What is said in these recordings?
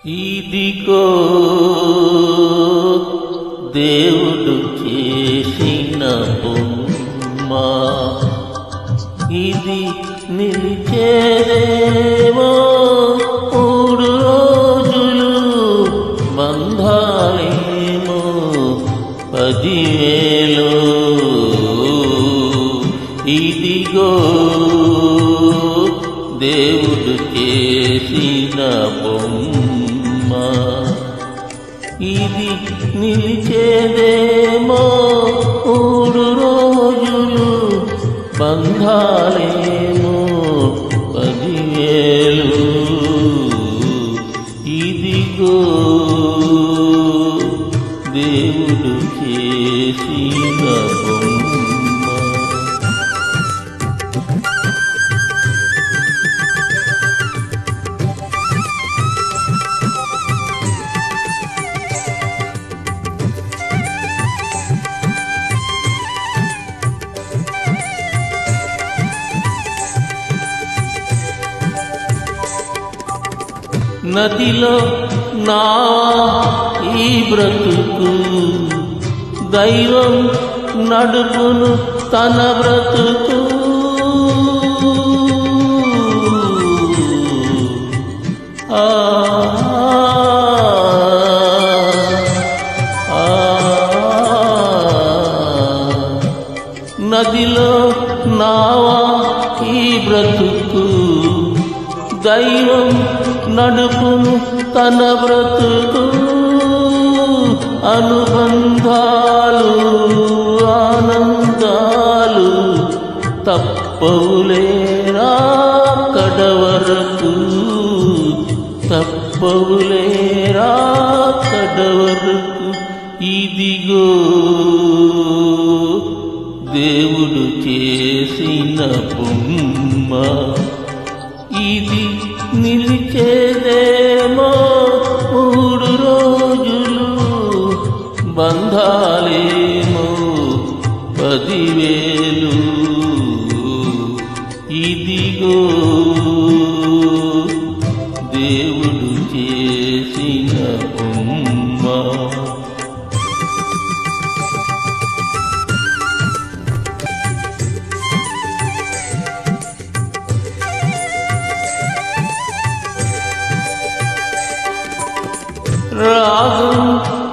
ఇదిగో దేవుడు చేసిన బొమ్మ, ఇది నిలిచేదేమో 3 రోజులు, బంధాలేమో 10,000. ఇదిగో దేవుడు చేసిన బొమ్మ, ఇది నిలిచేదేమో 3 రోజులు, బంధాలేమో 10,000. ఇదిగో దేవుడు చేసిన బొమ్మ. నదిలో నా ఈ బ్రతుకు, దైవం నడుపును తన బ్రతుకు. నదిలో నావా ఈ బ్రతుకు, దైవం నడుపును తన బ్రతుకు. అనుబంధాలు ఆనందాలు తప్పవులేరా కడవరకు, తప్పవులేరా కడవరకు. ఇదిగో దేవుడు చేసిన బొమ్మ, ఇది నిలిచేదేమో 3 రోజులు, బంధాలేమో 10,000. ఇదిగో దేవుడు చేసిన బొమ్మ. రాగం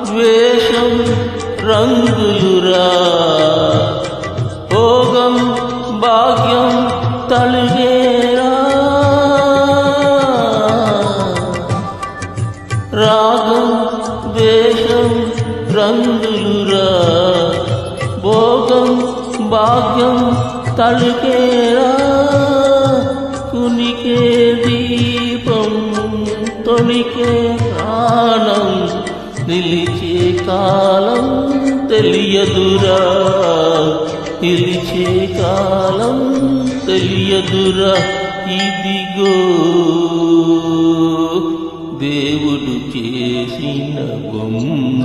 ద్వేషం రంగులురా, భోగం భాగ్యం తలుగేరా. రాగం ద్వేషం రంగులురా, భోగం భాగ్యం తలుగేరా. కునికే దీపం తొణికే ప్రాణం, నిలిచే కాలం తెలియదురా, నిలిచే కాలం తెలియదురా. ఇదిగో దేవుడు చేసిన బొమ్మ.